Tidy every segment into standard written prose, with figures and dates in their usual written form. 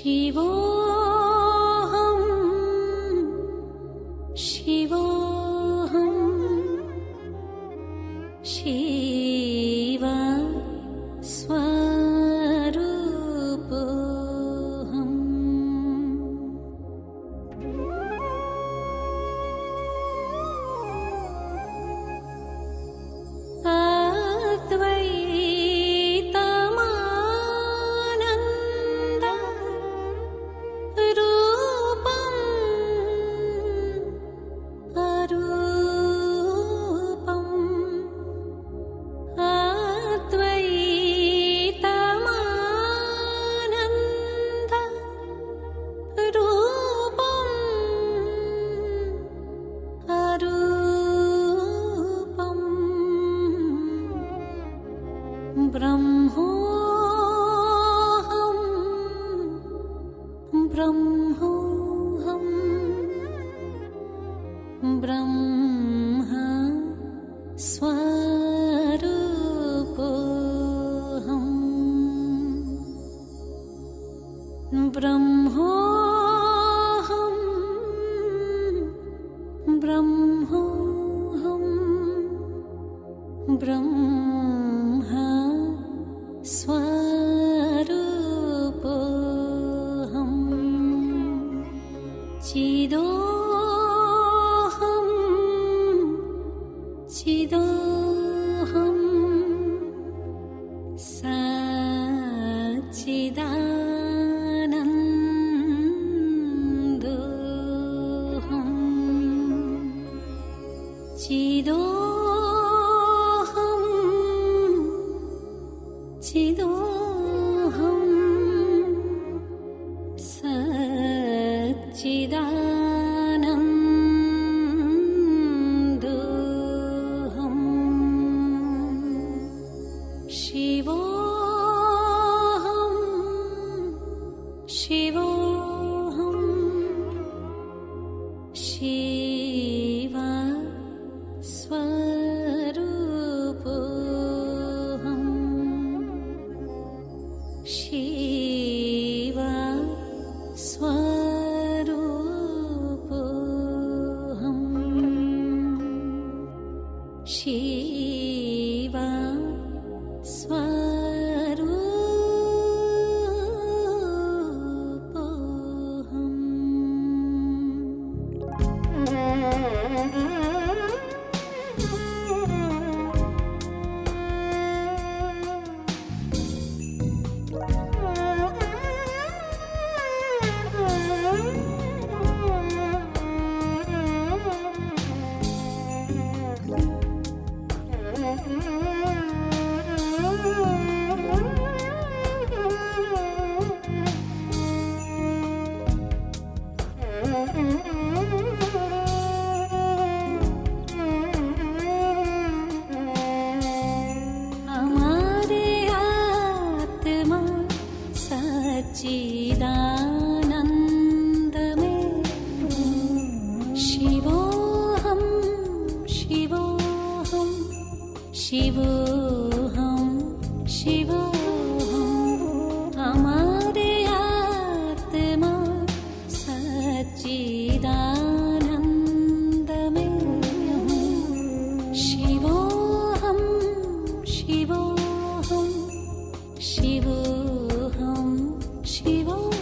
शिवोऽहं शिवोऽहं शिव स्वरूपोऽहम् ब्रह्मोऽहं ब्रह्मोऽहं ब्रह्म स्वरूपोऽहम् ब्रह्मोऽहं ब्रह्मोऽहं ब्रह्म स्वरूपोऽहम् चिदोऽहं चिदोऽहं सच्चिदानन्दोऽहं चिदोऽहं चिदोऽहं सच्चिदानन्दोऽहम् शिवोऽहं शिवोऽहं शिव स्वरूपोऽहम् शिव स्वरूपोऽहम् शिव हमारे आत्मा सच्चिदानंद में शिवोऽहं शिवोऽहं शिवोऽहं शिवोऽहं हमारे आत्मा सच्चिदानंद में शिवोऽहं शिवोऽहं शिवोऽहं शिवोऽहम्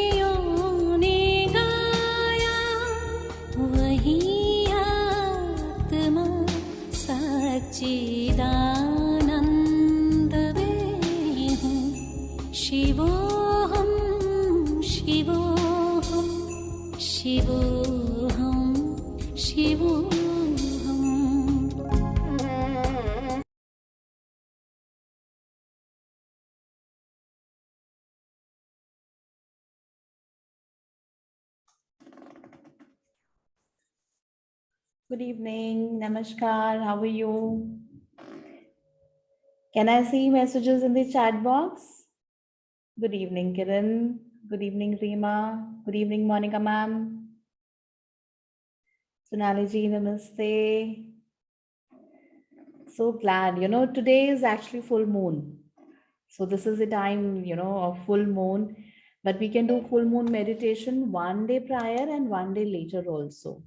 ऋषियों ने गाया, वही आत्मा सच्चिदानंद में हूँ। शिवोऽहं शिवोऽहं शिवोऽहं शिवोऽहम्। Good evening. Namaskar. How are you? Can I see messages in the chat box? Good evening, Kiran. Good evening, Reema. Good evening, Monica ma'am. Sonali ji, namaste. So glad. Today is actually full moon. So this is the time, of full moon. But we can do full moon meditation one day prior and one day later also.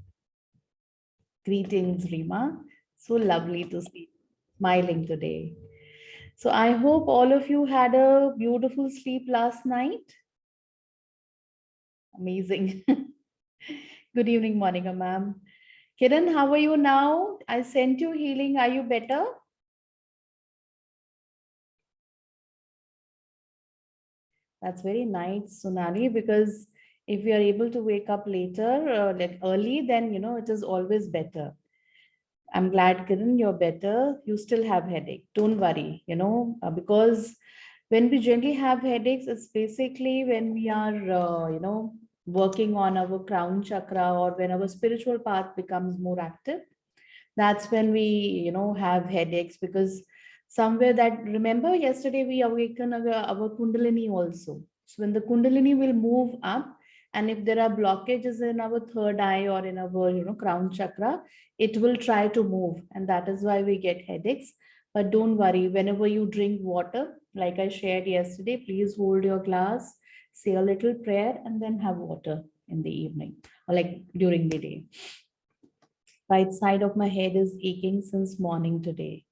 Greetings, Reema. So lovely to see you smiling today. So I hope all of you had a beautiful sleep last night. Amazing. Good evening, Monica ma'am. Kiran, how are you now? I sent you healing. Are you better? That's very nice, Sonali, because if we are able to wake up later, like early, then it is always better. I'm glad, Kiran, you're better. You still have headache. Don't worry, because when we generally have headaches, it's basically when we are, working on our crown chakra or when our spiritual path becomes more active. That's when we, have headaches because somewhere that, remember yesterday we awaken our Kundalini also. So when the Kundalini will move up, and if there are blockages in our third eye or in our, crown chakra, it will try to move. And that is why we get headaches. But don't worry, whenever you drink water, like I shared yesterday, please hold your glass, say a little prayer, and then have water in the evening or like during the day. Right side of my head is aching since morning today.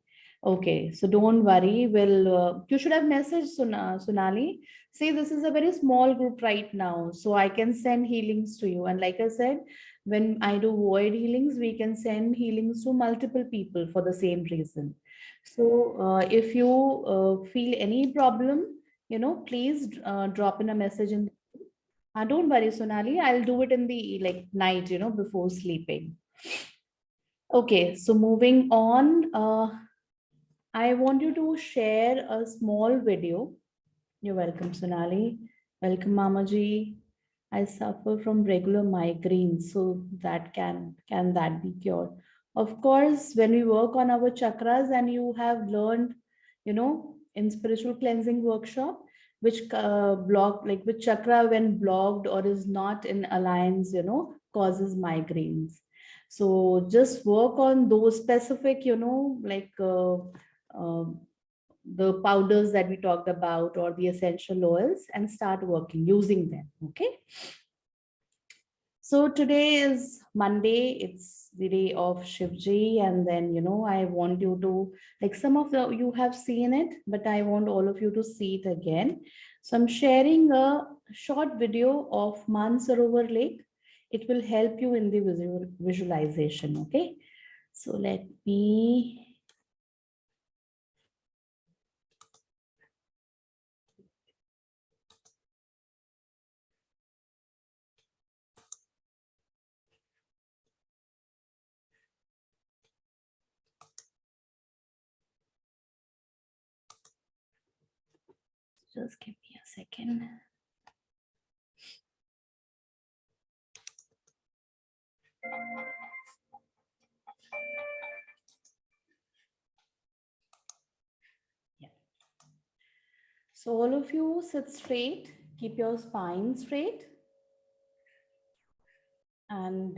Okay, so don't worry. You should have messaged Sonali. See, this is a very small group right now, so I can send healings to you. And like I said, when I do void healings, we can send healings to multiple people for the same reason. So if you feel any problem, please drop in a message in. Don't worry, Sonali. I'll do it in the like night, before sleeping. Okay, so moving on, I want you to share a small video. You're welcome, Sonali. Welcome, Mama Ji. I suffer from regular migraines, so that can that be cured? Of course, when we work on our chakras, and you have learned, in spiritual cleansing workshop, which which chakra when blocked or is not in alliance, causes migraines. So just work on those specific, uh, the powders that we talked about or the essential oils and start working using them. Okay. So today is Monday. It's the day of Shivji. And then, I want you to, like some of you have seen it, but I want all of you to see it again. So I'm sharing a short video of Mansarovar Lake. It will help you in the visualization. Okay. So let me. Just give me a second. Yeah. So all of you sit straight, keep your spine straight, and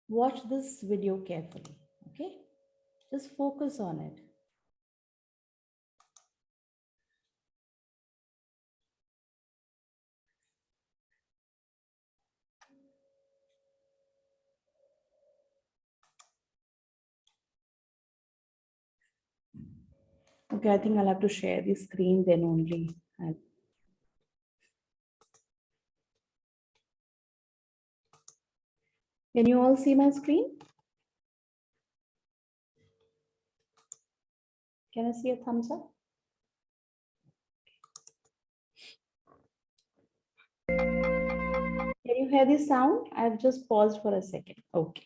watch this video carefully. Okay, just focus on it. Okay, I think I'll have to share the screen then only. Can you all see my screen? Can I see a thumbs up? Can you hear the sound? I've just paused for a second. Okay.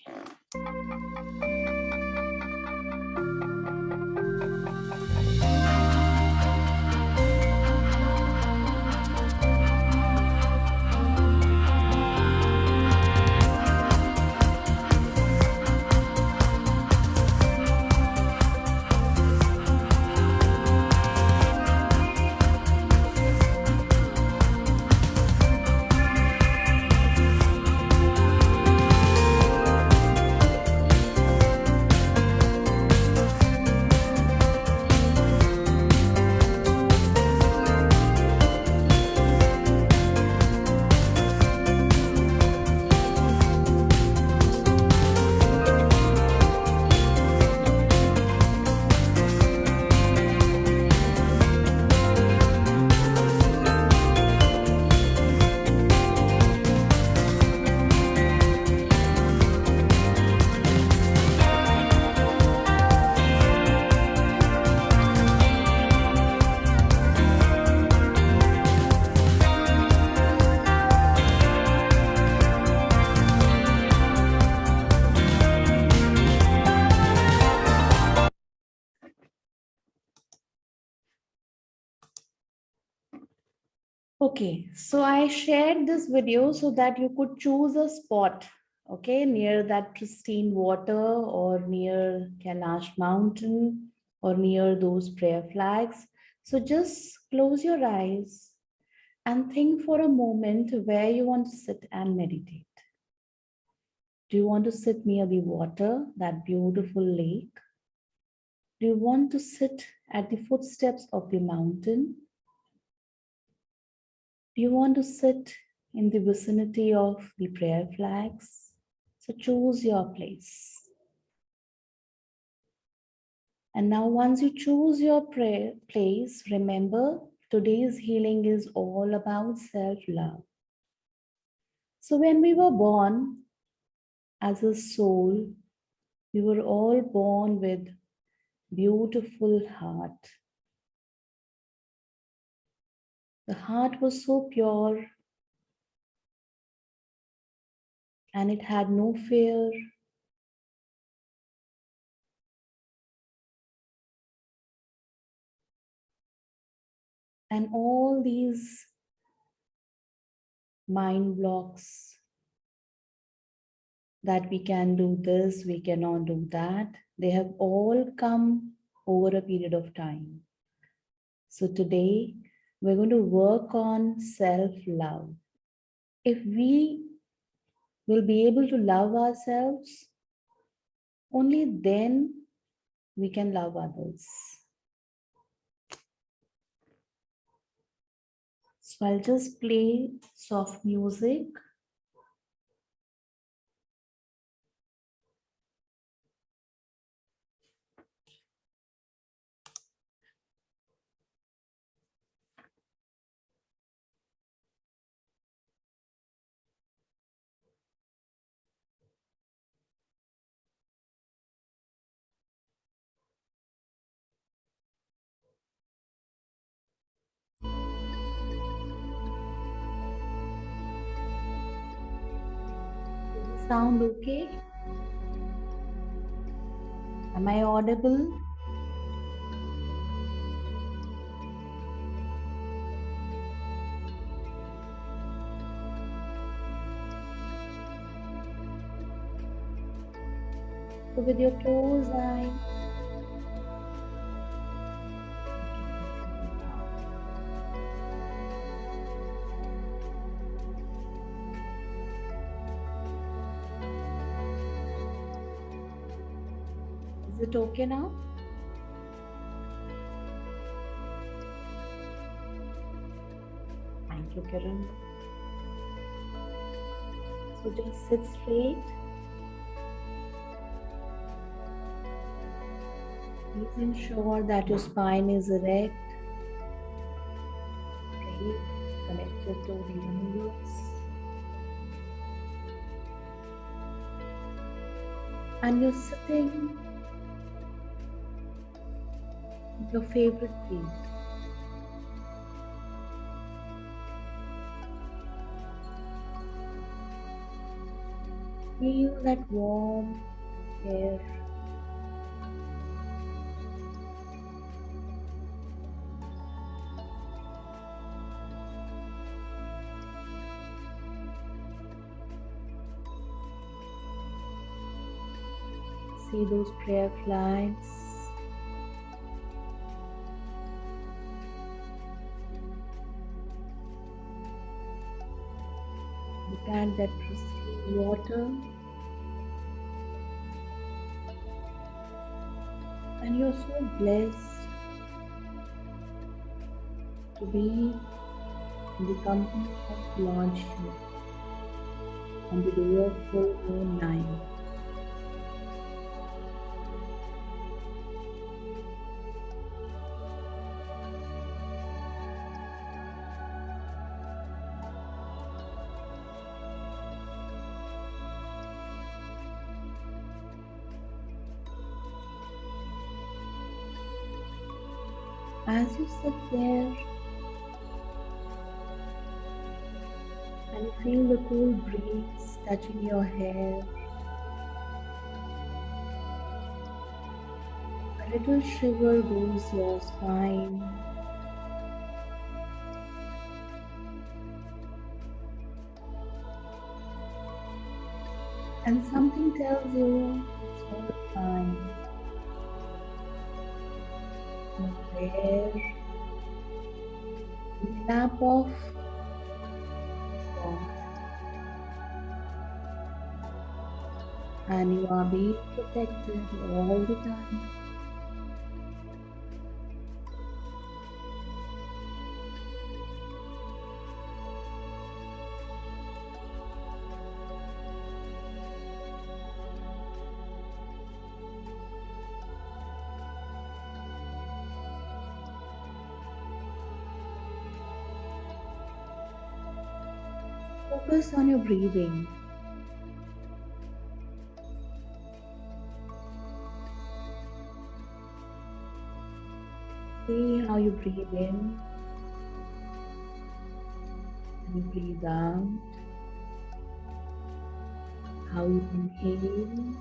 Okay, so I shared this video so that you could choose a spot, okay, near that pristine water or near Kailash Mountain or near those prayer flags. So just close your eyes and think for a moment where you want to sit and meditate. Do you want to sit near the water, that beautiful lake? Do you want to sit at the footsteps of the mountain? Do you want to sit in the vicinity of the prayer flags? So choose your place. And now, once you choose your prayer place, remember today's healing is all about self love. So, when we were born as a soul, we were all born with beautiful heart. The heart was so pure and it had no fear. And all these mind blocks that we can do this, we cannot do that, they have all come over a period of time. So today we're going to work on self-love. If we will be able to love ourselves, only then we can love others. So I'll just play soft music. Does it sound okay? Am I audible? So with your closed eye, is it okay now? Thank you, Kiran. So just sit straight. Please ensure that your spine is erect, straight, connected to the universe. and you're sitting with your favorite plate. Feel that warm air. See those prayer flags. Look at that pristine water, and you're so blessed to be in the company of Lord Shiva on the day of full moon night. As you sit there and you feel the cool breeze touching your hair, a little shiver goes your spine, and something tells you it's all fine. You're there in the lap of God, and you are being protected all the time. Focus on your breathing. See how you breathe in and you breathe out, how you inhale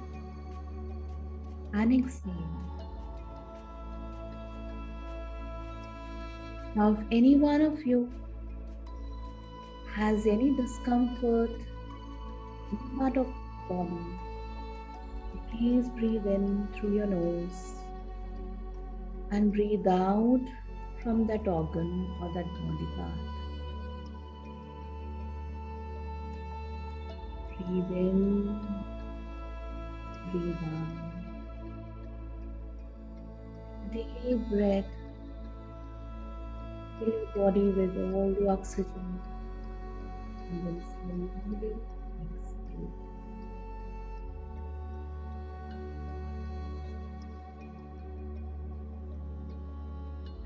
and exhale. Now, if any one of you has any discomfort in any part of the body, please breathe in through your nose and breathe out from that organ or that body part. Breathe in, breathe out. Deep breath. Fill your body with all the oxygen and then slowly exhale.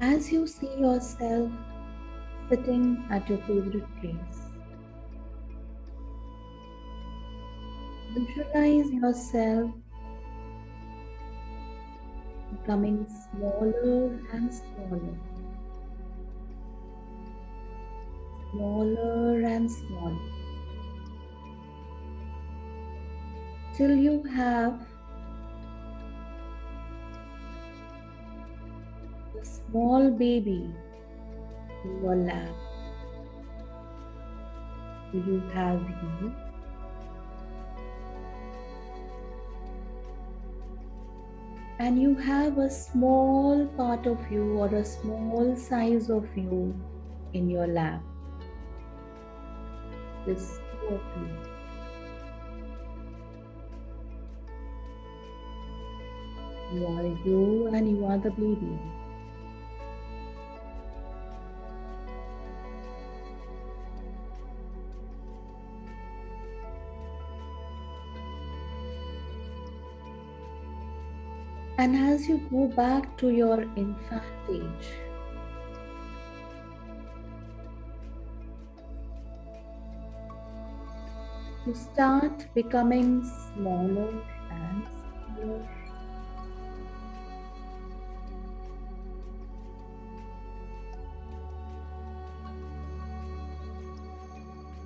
As you see yourself sitting at your favorite place, visualize yourself becoming smaller and smaller, smaller and smaller, till you have a small baby in your lap. You have you, and you have a small part of you or a small size of you in your lap. This two of you. You are you and you are the baby. And as you go back to your infant age, you start becoming smaller and clear.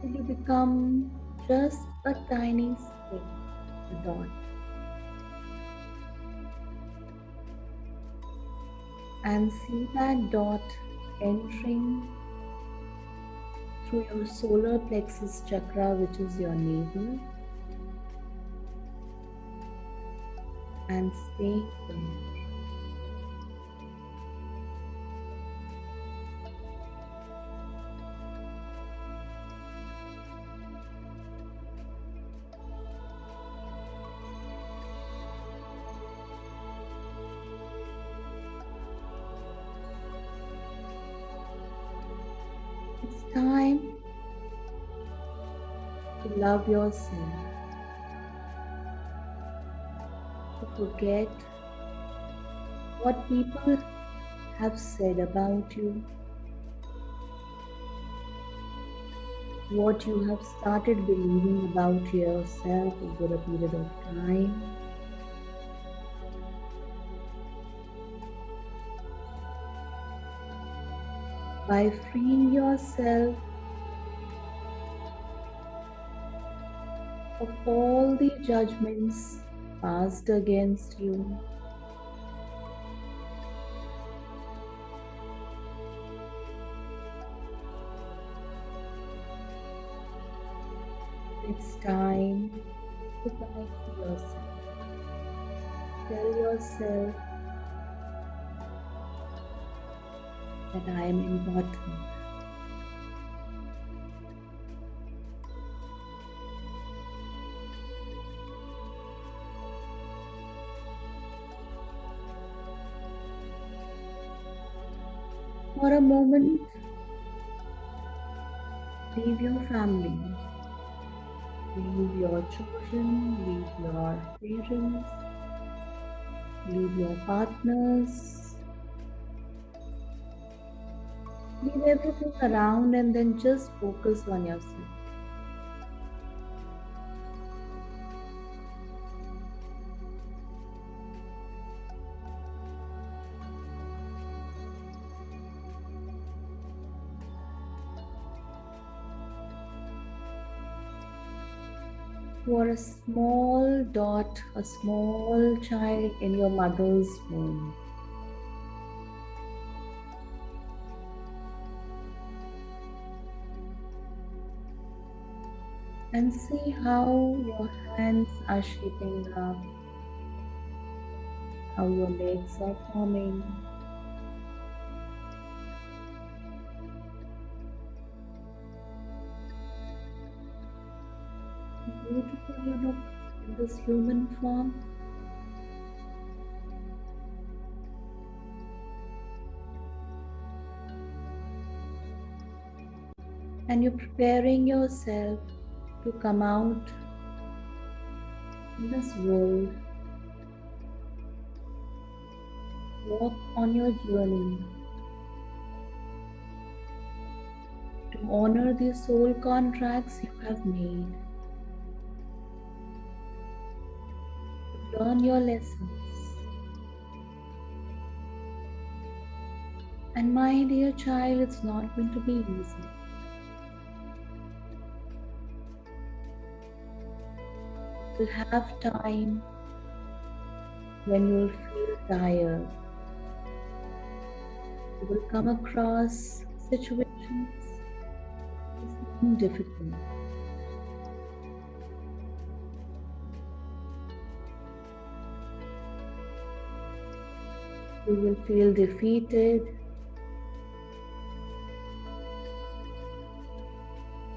Till you become just a tiny speck, a dot. And see that dot entering through your solar plexus chakra, which is your navel, and staying there. It's time to love yourself, to forget what people have said about you, what you have started believing about yourself over a period of time. By freeing yourself of all the judgments passed against you, it's time to connect to yourself. Tell yourself that I am important. For a moment, leave your family, leave your children, leave your parents, leave your partners, leave everything around and then just focus on yourself. You are a small dot, a small child in your mother's womb. And see how your hands are shaping up, how your legs are forming. Beautiful you look in this human form. And you're preparing yourself to come out in this world, walk on your journey to honor the soul contracts you have made, to learn your lessons. And my dear child, it's not going to be easy. You'll have time when you'll feel tired. You will come across situations that seem difficult. You will feel defeated,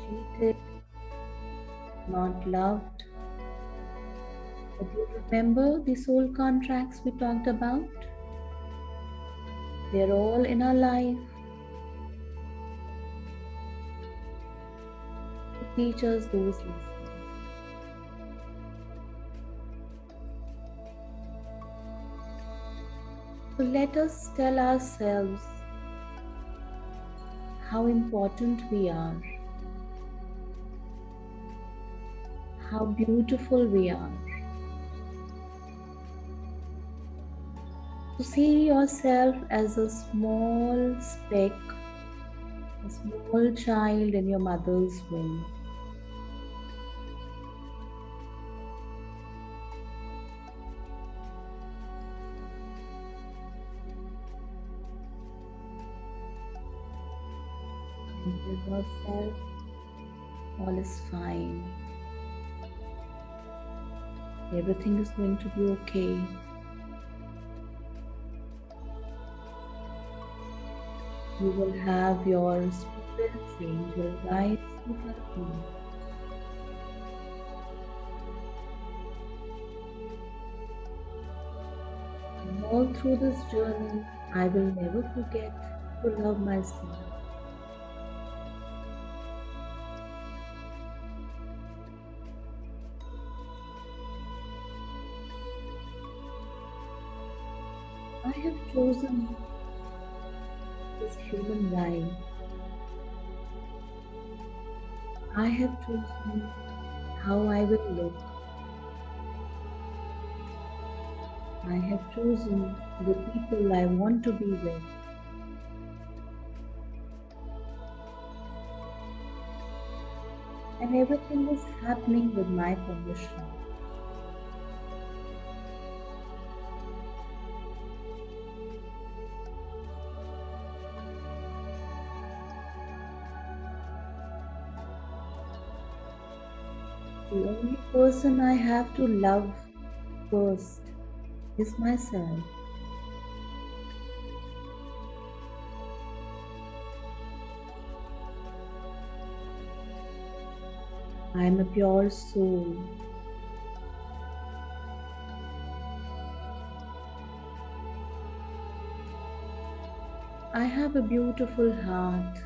cheated, not loved. But do you remember the soul contracts we talked about? They're all in our life to teach us those lessons. So let us tell ourselves how important we are, how beautiful we are, So see yourself as a small speck, a small child in your mother's womb. And tell yourself all is fine. Everything is going to be okay. You will have your spirits, angel guides to help you. And all through this journey, I will never forget to love myself. I have chosen this human life. I have chosen how I will look. I have chosen the people I want to be with. And everything is happening with my permission. The only person I have to love first is myself. I am a pure soul. I have a beautiful heart.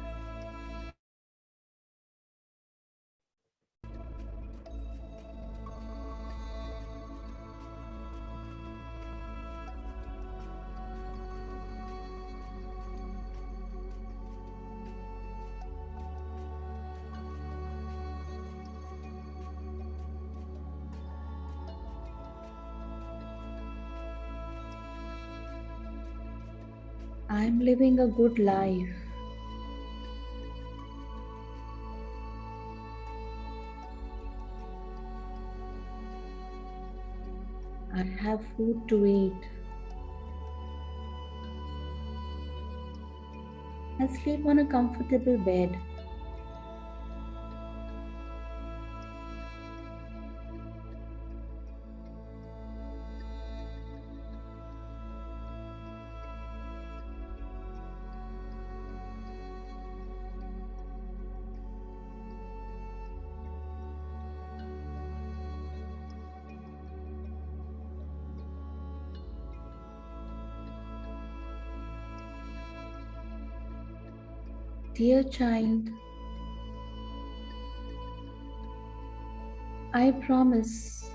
I am living a good life. I have food to eat. I sleep on a comfortable bed. Dear child, I promise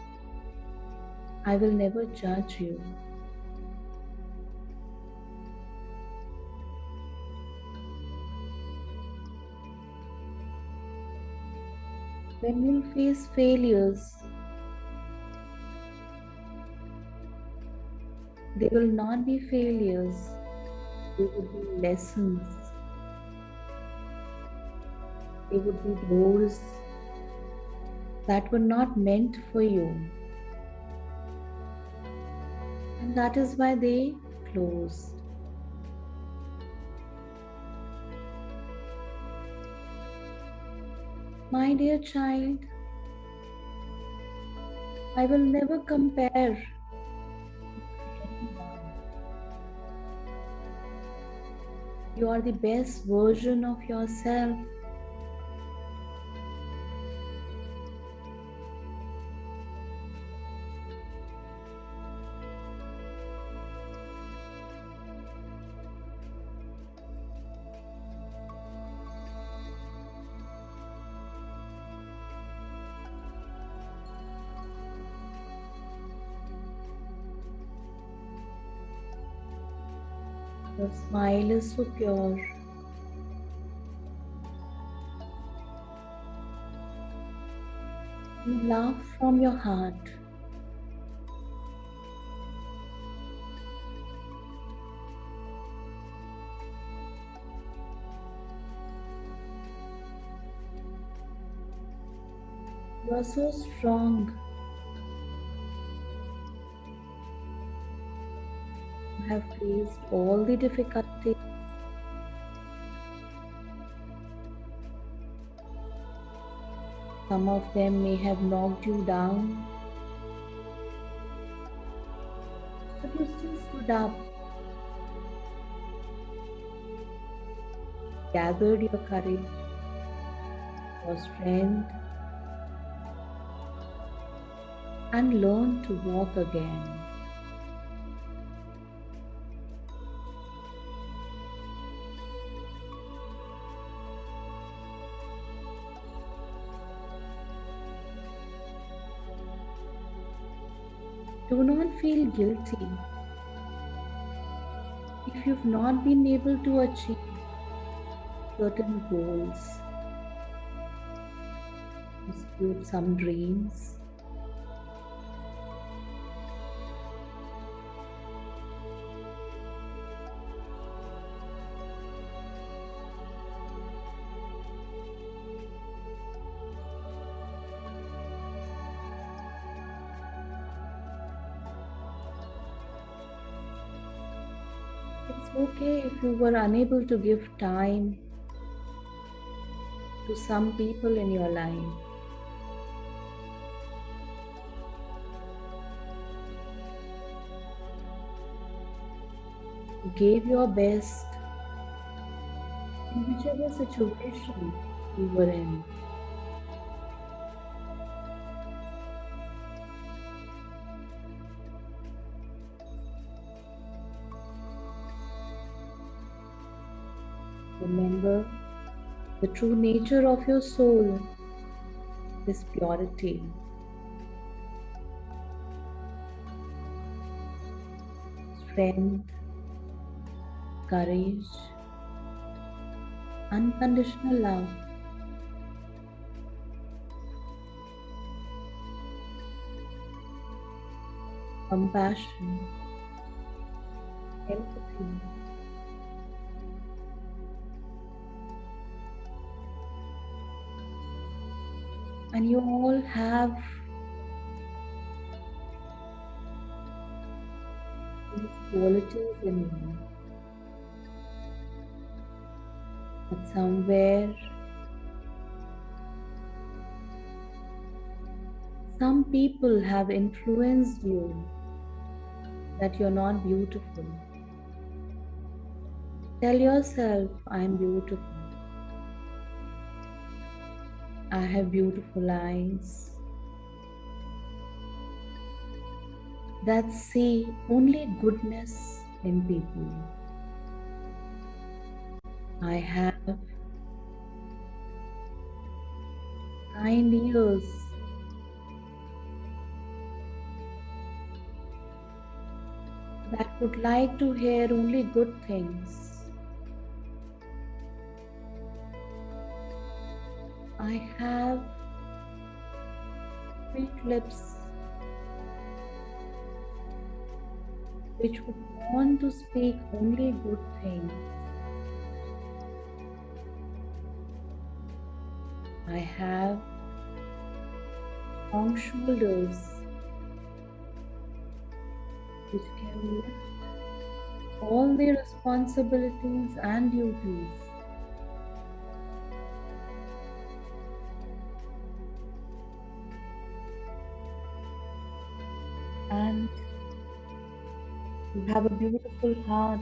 I will never judge you. When you face failures, they will not be failures, they would be lessons, they would be doors that were not meant for you. And that is why they closed. My dear child, I will never compare anyone. You are the best version of yourself. Your smile is so pure. You laugh from your heart. You are so strong. You have faced all the difficulties. Some of them may have knocked you down, but you still stood up, gathered your courage, your strength, and learned to walk again. Do not feel guilty if you've not been able to achieve certain goals, pursue some dreams. It's okay if you were unable to give time to some people in your life. You gave your best in whichever situation you were in. Remember, the true nature of your soul is purity, strength, courage, unconditional love, compassion, empathy, and you all have these qualities in you. But somewhere, some people have influenced you that you're not beautiful. Tell yourself, I'm beautiful. I have beautiful eyes that see only goodness in people. I have kind ears that would like to hear only good things. I have sweet lips which would want to speak only good things. I have strong shoulders which can lift all the responsibilities and duties. And you have a beautiful heart.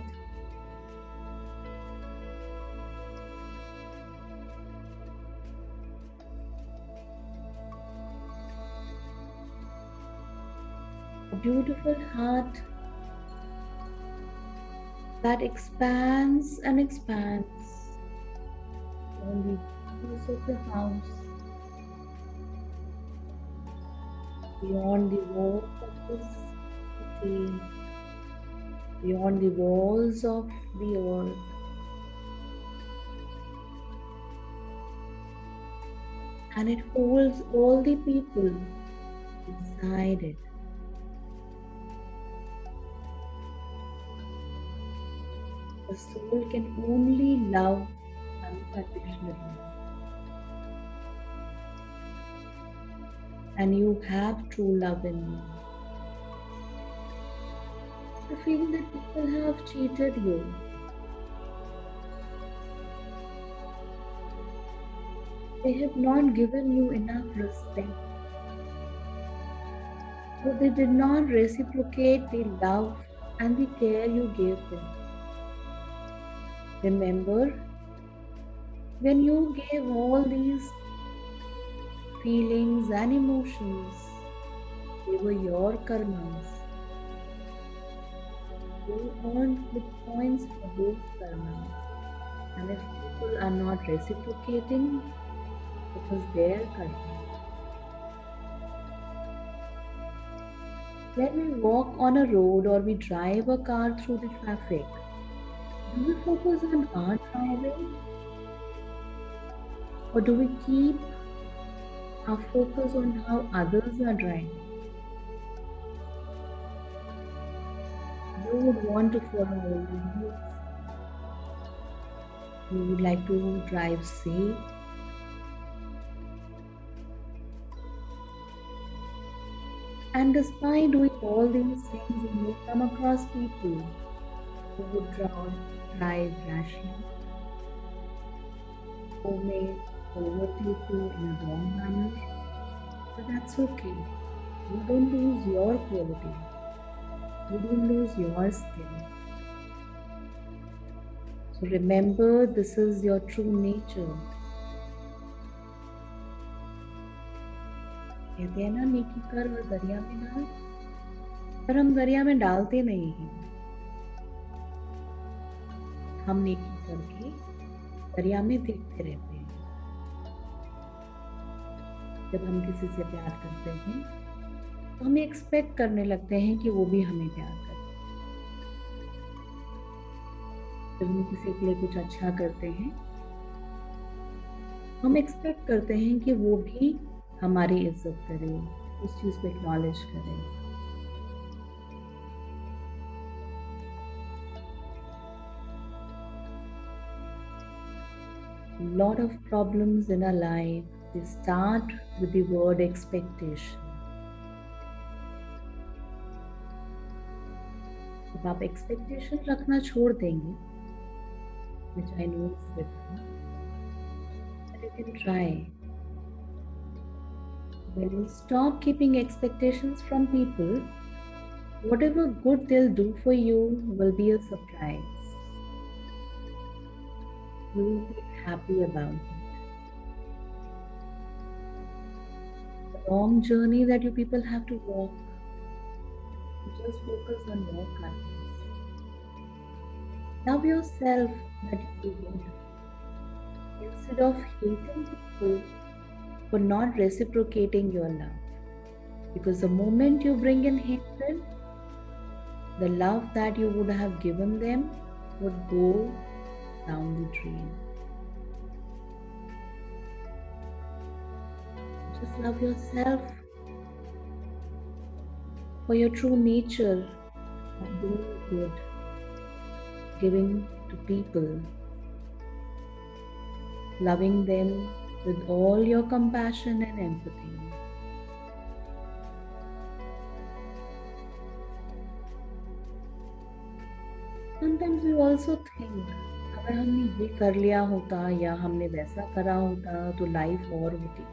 A beautiful heart that expands and expands on the walls of the house, beyond the walls of this city, beyond the walls of the earth. And it holds all the people inside it. The soul can only love unconditionally. and you have true love in you. You feel that people have cheated you. They have not given you enough respect. So they did not reciprocate the love and the care you gave them. Remember, when you gave all these feelings and emotions, they were your karmas. You earned good points for those karmas. And if people are not reciprocating, it was their karma. When we walk on a road or we drive a car through the traffic, do we focus on our driving or do we keep our focus on how others are driving? You would want to follow all the rules. You would like to drive safe. And despite doing all these things, you may come across people who would drive rashly, who may overtake you in a wrong manner. But that's okay. You don't lose your quality. You don't lose your skill. So remember, this is your true nature. कहते हैं ना, नेकी कर और दरिया में डाल, पर हम दरिया में डालते नहीं हैं। हम नेकी करके दरिया में देखते रहते हैं। जब हम किसी से प्यार करते हैं तो हम एक्सपेक्ट करने लगते हैं कि वो भी हमें प्यार करे। जब हम किसी के लिए कुछ अच्छा करते हैं हम एक्सपेक्ट करते हैं कि वो भी हमारी इज्जत करे, उस चीज को एक्नॉलेज करे। Lot of problems in our life, they start with the word expectation. जब आप एक्सपेक्टेशन रखना छोड़ देंगे, which I know is difficult, but you can try. When you stop keeping expectations from people, whatever good they'll do for you will be a surprise. You will be happy about it. The long journey that you people have to walk, just focus on your kindness. Love yourself that you do. Instead of hating people for not reciprocating your love. Because the moment you bring in hatred, the love that you would have given them would go down the drain. Just love yourself for your true nature of doing good, giving to people, loving them with all your compassion and empathy. Sometimes we also think, अगर हमने ये कर लिया होता या हमने वैसा करा होता तो लाइफ और होती।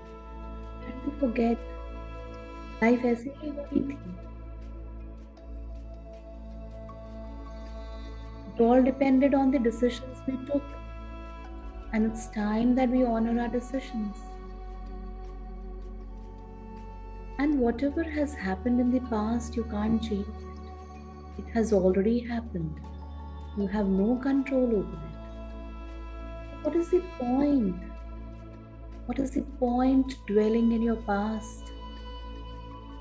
And we forget, लाइफ ऐसे ही होती थी। It all depended on the decisions we took, and it's time that we honor our decisions. And whatever has happened in the past, you can't change it. It has already happened. You have no control over it. What is the point? What is the point dwelling in your past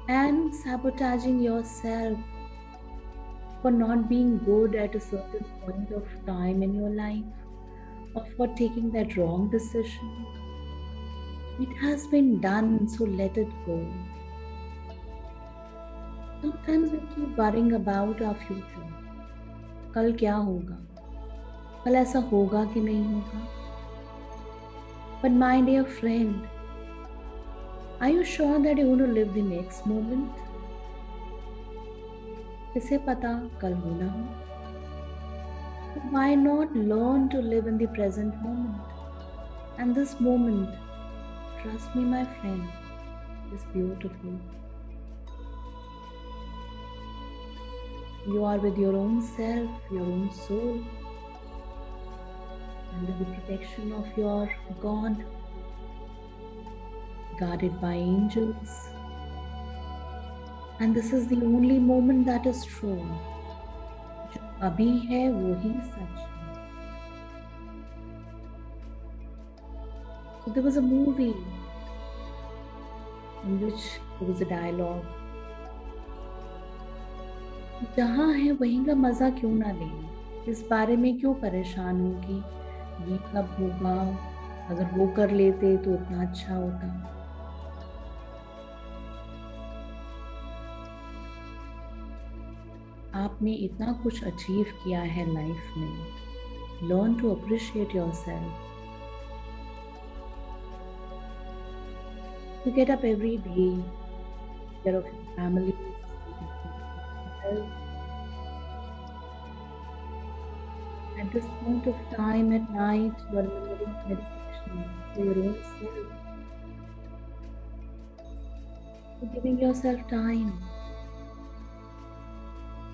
and sabotaging yourself for not being good at a certain point of time in your life, or for taking that wrong decision? It has been done, so let it go. Sometimes we keep worrying about our future. कल क्या होगा? कल ऐसा होगा कि नहीं होगा? But my dear friend, Are you sure that you want to live the next moment? किसे पता कल होना हो? Why not learn to live in the present moment? And this moment, trust me, my friend, is beautiful. You are with your own self, your own soul, under the protection of your God, guarded by angels. And this is the only moment that is true. जो अभी है वो ही सच है. So there was a movie in which there was a dialogue. जहाँ है वहीं का मजा क्यों ना लें? इस बारे में क्यों परेशान हो कि ये कब होगा? अगर वो कर लेते तो इतना अच्छा होता. आपने इतना कुछ अचीव किया है लाइफ में. Learn to appreciate yourself. You get up every day, take care of your family, at this point of time at night, you are in the middle of meditation for your own self. You're giving yourself time.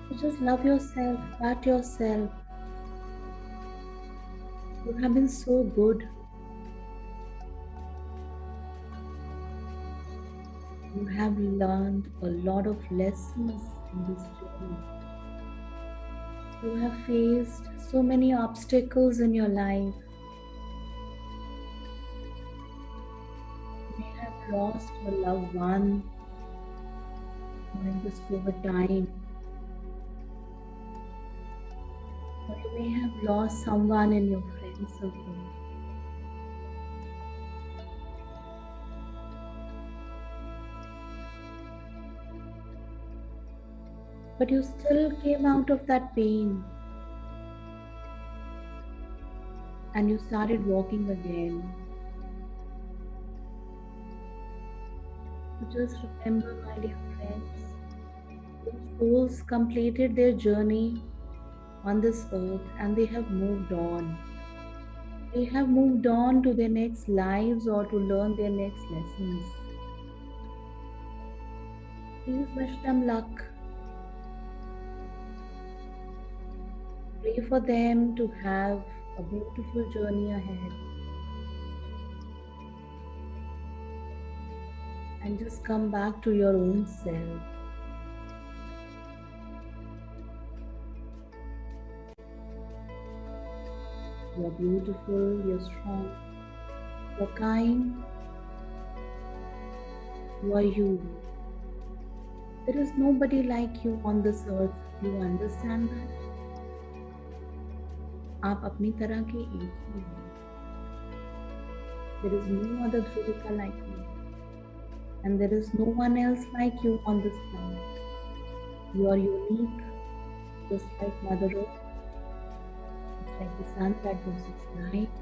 You just love yourself, pat yourself. You have been so good. You have learned a lot of lessons in this journey. You have faced so many obstacles in your life. You may have lost a loved one during this COVID time. Or you may have lost someone in your friend circle. But you still came out of that pain and you started walking again. So just remember, my dear friends, those souls completed their journey on this earth and they have moved on. They have moved on to their next lives or to learn their next lessons. Please wish them luck. Pray for them to have a beautiful journey ahead. And just come back to your own self. You're beautiful, you're strong, you're kind, you are you. There is nobody like you on this earth. Do you understand that? आप अपनी तरह के एक ही हो. There is no other Dhruvika like you. And there is no one else like you on this planet. You are unique, just like Mother Earth, just like the sun that gives its light.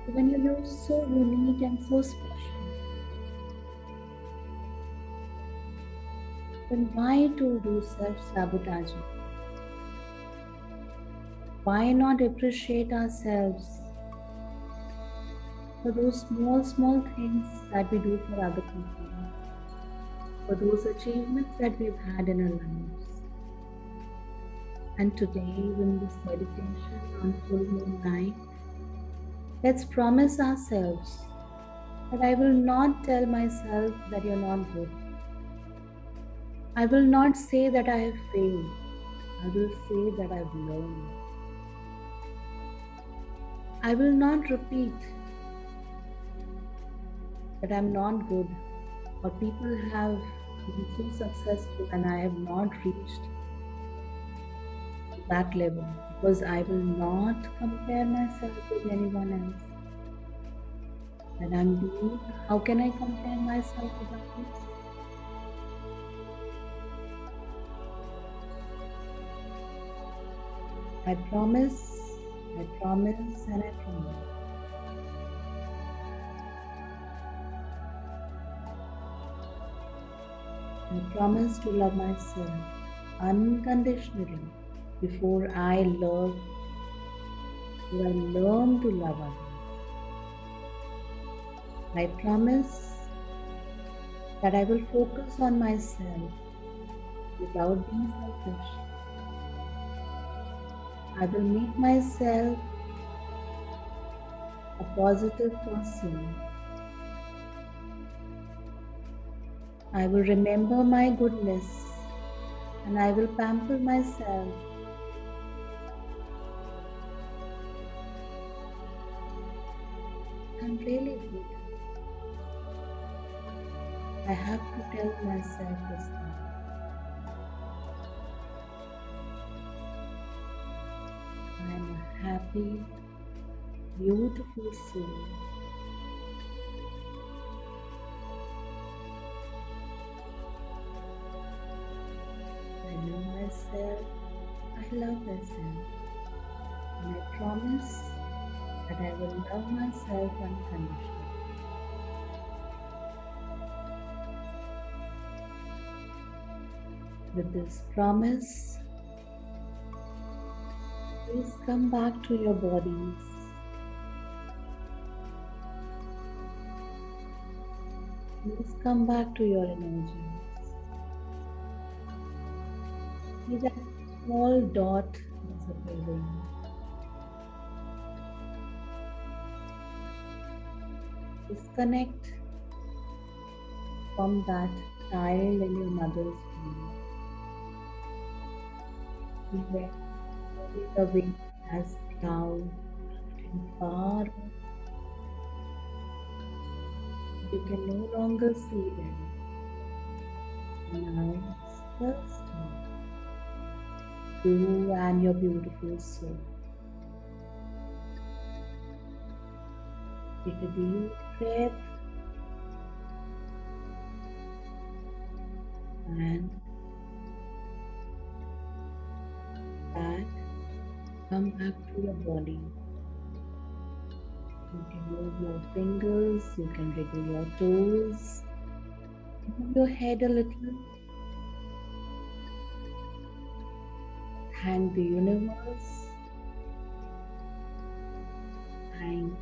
So when you're so unique and so special, then why to do self-sabotaging? Why not appreciate ourselves for those small things that we do for other people, for those achievements that we've had in our lives? And today, in this meditation on full moon night, let's promise ourselves that I will not tell myself that you're not good. I will not say that I have failed. I will say that I've learned. I will not repeat that I'm not good or people have been so successful and I have not reached that level, because I will not compare myself with anyone else. And I'm doing, how can I compare myself with others? I promise, and I promise. I promise to love myself unconditionally before I love or I learn to love others. I promise that I will focus on myself without being selfish. I will make myself a positive person. I will remember my goodness and I will pamper myself. I'm really good. I have to tell myself this now. I am a happy, beautiful soul. I know myself. I love myself. And I promise that I will love myself unconditionally. With this promise, please come back to your bodies. Please come back to your energies. See that small dot disappearing. Disconnect from that child in your mother's womb. Even the wind has cloud drifting far. You can no longer see them. Now it's just you and your beautiful soul. Take a deep breath and back. Come back to your body. You can move your fingers, you can wiggle your toes, move your head a little. Thank the universe. Thank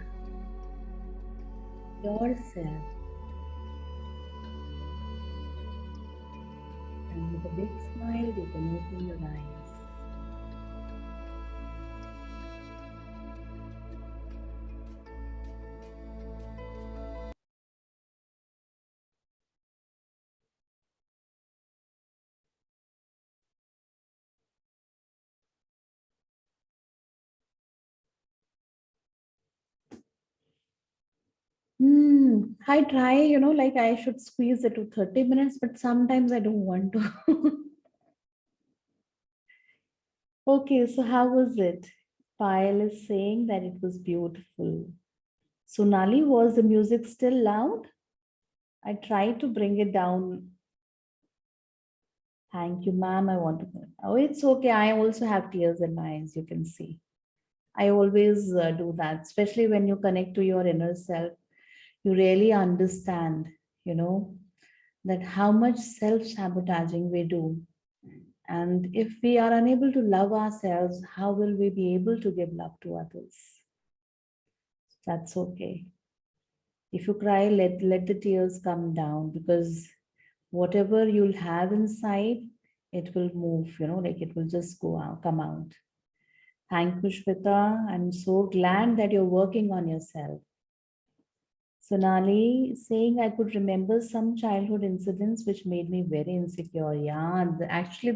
yourself. And with a big smile, you can open your eyes. I try, like I should squeeze it to 30 minutes, but sometimes I don't want to. Okay, so how was it? Payal is saying that it was beautiful. Sonali, was the music still loud? I tried to bring it down. Thank you, ma'am. I want to. Oh, it's okay. I also have tears in my eyes, you can see. I always do that, especially when you connect to your inner self. You really understand, you know, that how much self sabotaging we do. And if we are unable to love ourselves, how will we be able to give love to others? That's okay. If you cry, let the tears come down, because whatever you'll have inside, it will move, like it will just go out, come out. Thank you, Shweta. I'm so glad that you're working on yourself. Sonali saying I could remember some childhood incidents which made me very insecure. Yeah, actually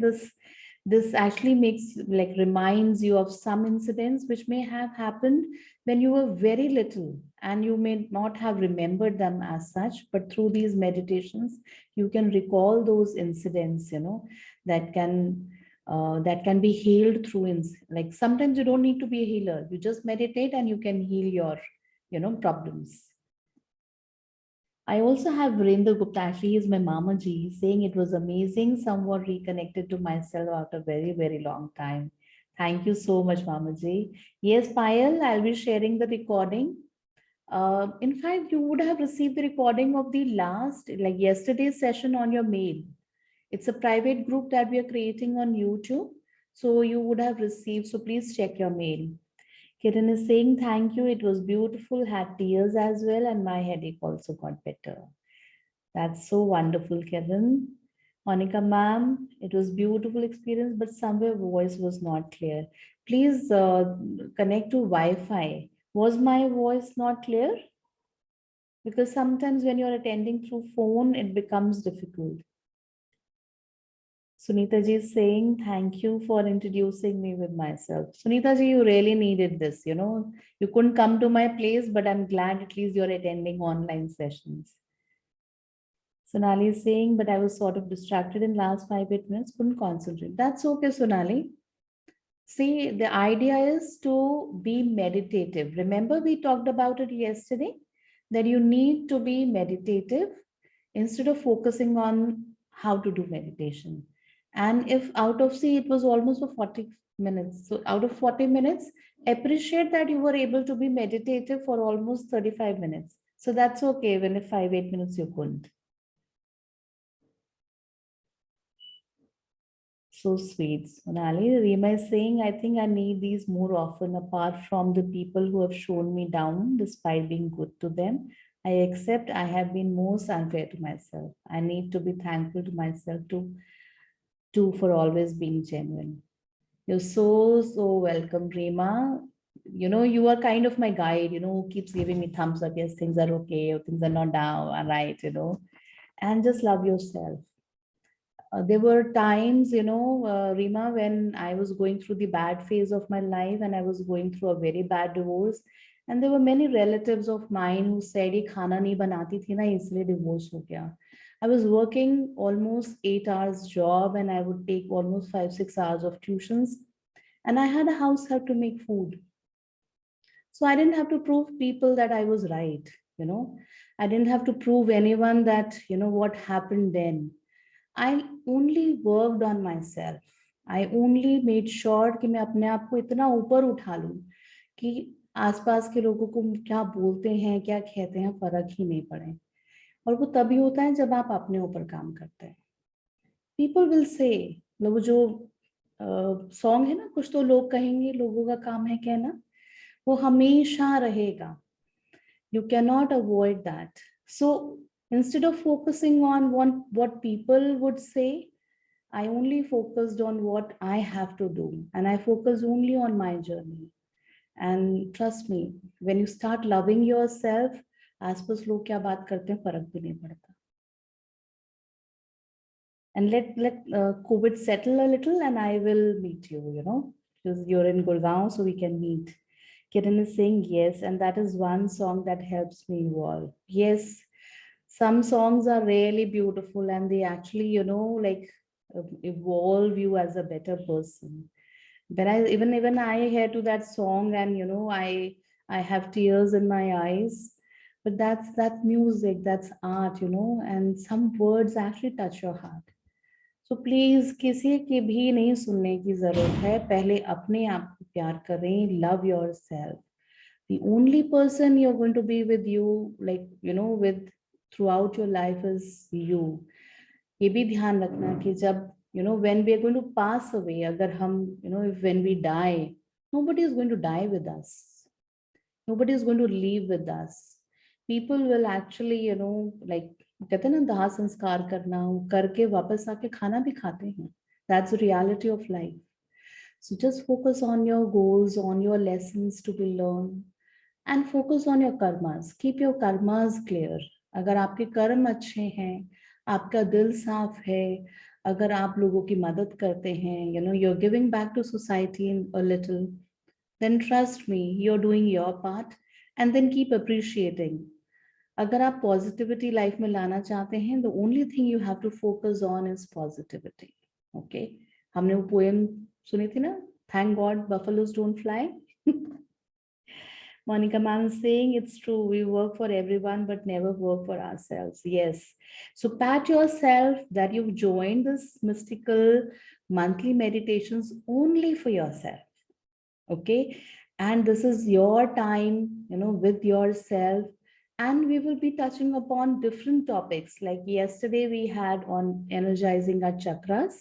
this actually makes, like, reminds you of some incidents which may have happened when you were very little and you may not have remembered them as such, but through these meditations you can recall those incidents, that can be healed through like sometimes you don't need to be a healer. You just meditate and you can heal your problems. I also have Virender Gupta, actually, he is my Mama Ji, saying it was amazing, somewhat reconnected to myself after a very, very long time. Thank you so much, Mama Ji. Yes, Payal, I'll be sharing the recording. In fact, you would have received the recording of the last, like yesterday's session on your mail. It's a private group that we are creating on YouTube. So you would have received, so please check your mail. Kiran is saying thank you. It was beautiful, had tears as well, and my headache also got better. That's so wonderful, Kiran. Monica ma'am, it was beautiful experience, but somewhere voice was not clear. Please connect to Wi-Fi. Was my voice not clear? Because sometimes when you're attending through phone, it becomes difficult. Sunita ji is saying, thank you for introducing me with myself. Sunita ji, you really needed this, you know. You couldn't come to my place, but I'm glad at least you're attending online sessions. Sonali is saying, but I was sort of distracted in last 5-8 minutes, couldn't concentrate. That's okay, Sonali. See, the idea is to be meditative. Remember, we talked about it yesterday, that you need to be meditative instead of focusing on how to do meditation. And if out of, see, it was almost for 40 minutes. So out of 40 minutes, appreciate that you were able to be meditative for almost 35 minutes. So that's okay, even if 5-8 minutes you couldn't. So sweet. Sonali, Rima is saying, I think I need these more often, apart from the people who have shown me down despite being good to them. I accept I have been most unfair to myself. I need to be thankful to myself too for always being genuine. You're so welcome, Rima. You know, you are kind of my guide, you know, who keeps giving me thumbs up. Yes, things are okay, or things are not down, all right, you know, and just love yourself. There were times, you know, Rima, when I was going through the bad phase of my life and I was going through a very bad divorce. And there were many relatives of mine who said, "Ye khana nahi banati thi na, isliye divorce ho gaya." I was working almost 8 hours job and I would take almost 5-6 hours of tuitions. And I had a house help to make food. So I didn't have to prove people that I was right, you know. I didn't have to prove anyone that, you know, what happened then. I only worked on myself. I only made sure कि मैं अपने आप को इतना ऊपर उठा लूं कि आसपास के लोगों को क्या बोलते हैं, क्या कहते हैं, फर्क ही नहीं पड़े. और वो तभी होता है जब आप अपने ऊपर काम करते हैं. People will say, वो जो सॉन्ग है ना, कुछ तो लोग कहेंगे, लोगों का काम है कहना, वो हमेशा रहेगा. You cannot avoid that. So instead of focusing on what people would say, I only focused on what I have to do. And I focused only on my journey. And trust me, when you start loving yourself, आसपास लोग क्या बात करते हैं फर्क भी नहीं पड़ता. And let COVID settle a little and I will meet you, you know, because you're in Gurgaon, so we can meet. Kiran is saying yes, and that is one song that helps me evolve. Yes, some songs are really beautiful and they actually, you know, like evolve you as a better person. When I even I hear to that song and you know, I have tears in my eyes. But that's music, that's art, you know, and some words actually touch your heart. So please किसी की भी नहीं सुनने की जरूरत है. पहले अपने आप को प्यार करें. Love your self. The only person you're going to be with you, like, you know, with throughout your life is you. ये भी ध्यान रखना कि जब, you know, when we are going to pass away, अगर हम, you know, if when we die, nobody is going to die with us. Nobody is going to leave with us. People will actually, you know, like, कहते हैं ना दाह संस्कार करना, करके वापस आके खाना भी खाते हैं. That's the reality of life. So just focus on your goals, on your lessons to be learned, and focus on your karmas. Keep your karmas clear. अगर आपके कर्म अच्छे हैं, आपका दिल साफ है, अगर आप लोगों की मदद करते हैं, you know, you're giving back to society a little, then trust me, you're doing your part, and then keep appreciating. अगर आप पॉजिटिविटी लाइफ में लाना चाहते हैं, the only thing you have to focus on is positivity. Okay, हमने वो poem सुनी थी ना, thank God buffaloes don't fly. Monica ma'am is saying it's true. We work for everyone, but never work for ourselves. Yes. So pat yourself that you've joined this mystical monthly meditations only for yourself. Okay. And this is your time, you know, with yourself. And we will be touching upon different topics. Like yesterday we had on energizing our chakras.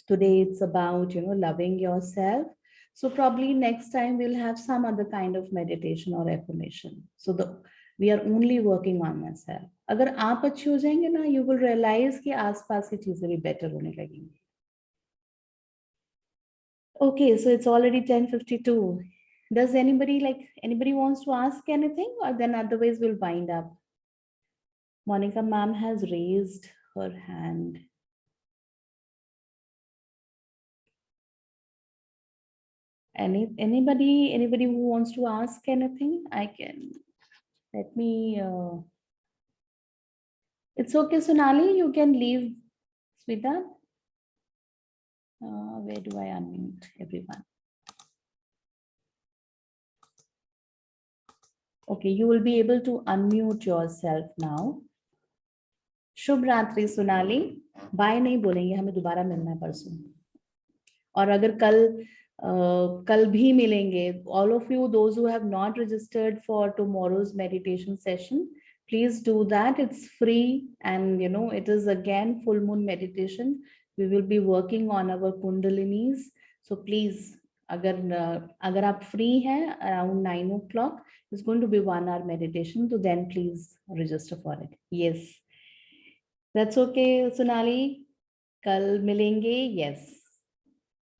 Today it's about, loving yourself. So probably next time we'll have some other kind of meditation or affirmation. So we are only working on myself. अगर आप अच्छे हो जाएंगे ना, you will realize कि आसपास की चीजें भी better होने लगेंगी. Okay, so it's already 10:52. Does anybody wants to ask anything, or then otherwise we'll wind up? Monica ma'am has raised her hand. Anybody who wants to ask anything, I can. Let me. It's okay, Sonali. You can leave, Sweeta. Where do I unmute everyone? Okay, you will be able to unmute yourself now. शुभ रात्रि Sonali. Bye नहीं बोलेंगे, हमें दोबारा मिलना है परसों. और अगर कल भी मिलेंगे, all of you, those who have not registered for tomorrow's meditation session, please do that. It's free, and it is again full moon meditation. We will be working on our kundalinis. So please, अगर आप free हैं around 9 o'clock, it's going to be 1 hour meditation. So then please register for it. Yes. That's okay, Sonali. Kal milenge. Yes.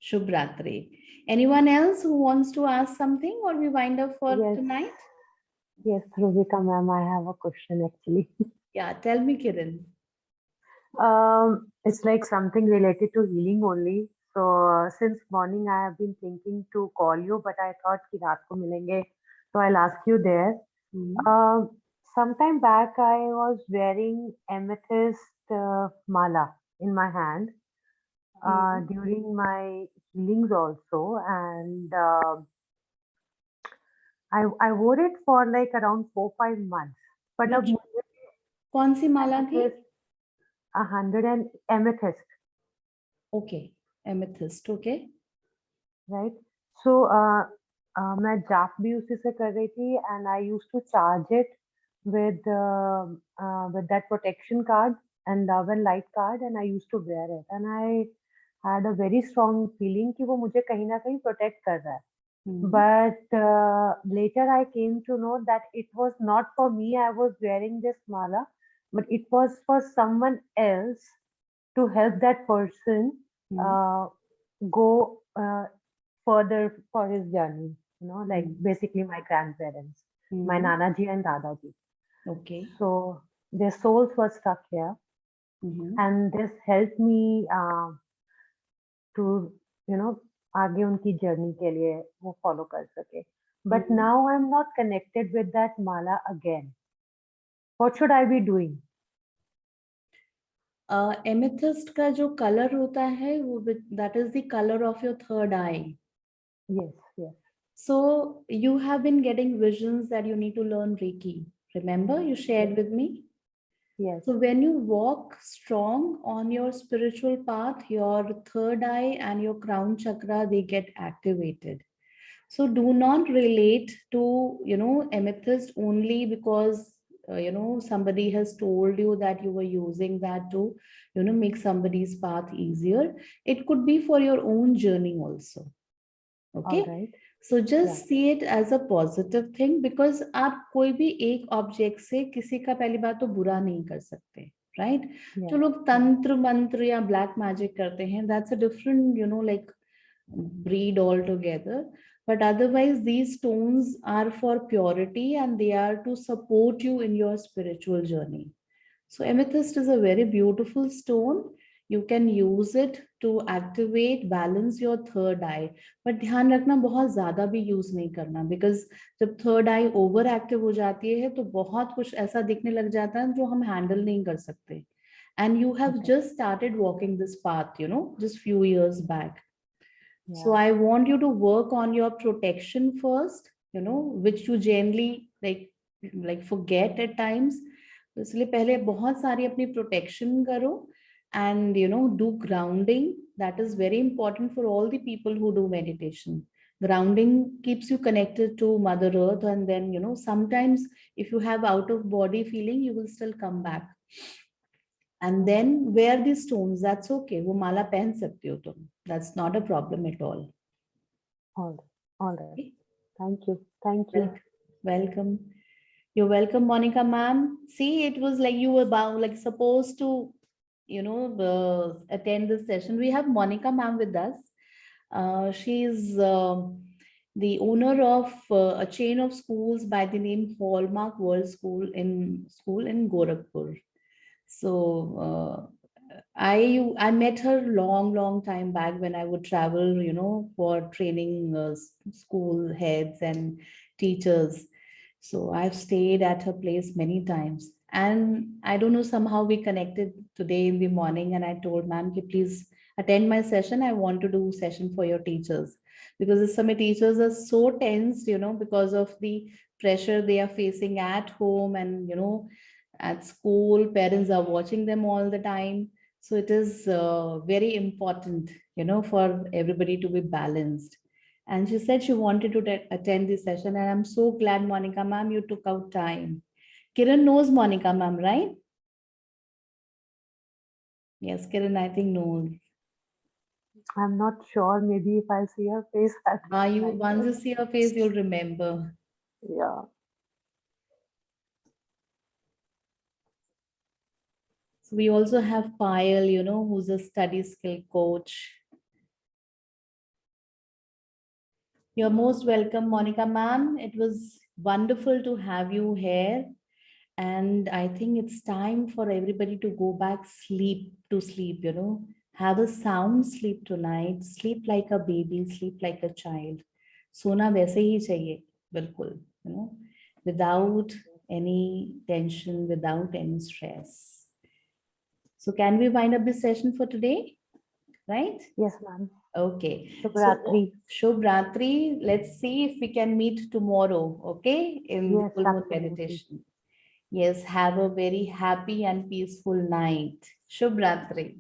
Shubh Ratri. Anyone else who wants to ask something, or we wind up for tonight? Yes, Rubika ma'am, I have a question actually. Yeah, tell me, Kiran. It's like something related to healing only. So since morning I have been thinking to call you, but I thought कि रात को मिलेंगे, so I'll ask you there. Sometime back I was wearing amethyst mala in my hand during my healings also, and I wore it for like around 4-5 months. But अब मुझे कौन सी माला थी? 100 and amethyst. Okay, amethyst. Okay. Right. So मैं जाप भी उसी से कर रही थी, and I used to charge it with that protection card and love and light card, and I used to wear it, and I had a very strong feeling कि वो मुझे कहीं ना कहीं protect कर रहा है. But later I came to know that it was not for me. I was wearing this mala, but it was for someone else to help that person go further for his journey. Like basically my grandparents, my Nanaji and Dadaji. Okay. So their souls were stuck here, and this helped me to आगे उनकी journey के लिए वो follow कर सके. But now I'm not connected with that mala again. What should I be doing? Amethyst का जो colour होता है वो that is the color of your third eye. Yes, yes. So you have been getting visions that you need to learn Reiki. Remember, you shared with me? Yes. So when you walk strong on your spiritual path, your third eye and your crown chakra, they get activated. So do not relate to, amethyst only because, somebody has told you that you were using that to, make somebody's path easier. It could be for your own journey also. Okay. All right. So just see it as a positive thing, because आप कोई भी एक object से किसी का पहली बात तो बुरा नहीं कर सकते, right? जो लोग तंत्र मंत्र या ब्लैक मैजिक करते हैं, that's a different, like breed altogether. But otherwise, these stones are for purity and they are to support you in your spiritual journey. So amethyst is a very beautiful stone. You can use it to activate, balance your third eye. But ध्यान रखना बहुत ज़्यादा भी use नहीं करना, because जब third eye overactive हो जाती है तो बहुत कुछ ऐसा दिखने लग जाता है जो हम handle नहीं कर सकते. And you have just started walking this path, just few years back. Yeah. So I want you to work on your protection first, which you generally like forget at times. तो इसलिए पहले बहुत सारी अपनी protection करो, and do grounding. That is very important for all the people who do meditation. Grounding keeps you connected to Mother Earth, and then sometimes if you have out of body feeling, you will still come back. And then wear these stones. That's okay. वो माला पहन सकते हो तुम. That's not a problem at all. All right. Okay? Thank you. Thank you. Welcome. You're welcome, Monica ma'am. See, it was like you were bound, like supposed to, attend this session. We have Monica ma'am with us. She's the owner of a chain of schools by the name Hallmark World School in Gorakhpur. So I met her long time back when I would travel, for training school heads and teachers. So I've stayed at her place many times. And I don't know, somehow we connected today in the morning, and I told ma'am, please attend my session. I want to do session for your teachers, because some teachers are so tense, because of the pressure they are facing at home, and at school parents are watching them all the time. So it is very important, for everybody to be balanced. And she said she wanted to attend this session, and I'm so glad, Monica ma'am, you took out time. Kiran knows Monica ma'am, right? Yes, Kiran, I think knows. I'm not sure. Maybe if I see her face, Once you see her face, you'll remember. Yeah. So we also have Payal, who's a study skill coach. You're most welcome, Monica ma'am. It was wonderful to have you here. And I think it's time for everybody to go back to sleep, Have a sound sleep tonight. Sleep like a baby, sleep like a child. सोना वैसे ही चाहिए, बिल्कुल, without any tension, without any stress. So can we wind up this session for today? Right? Yes, ma'am. Okay. Shubhratri. So, Shubhratri, let's see if we can meet tomorrow, okay? In the Yes, full moon absolutely. meditation. Yes, have a very happy and peaceful night. Shubhratri.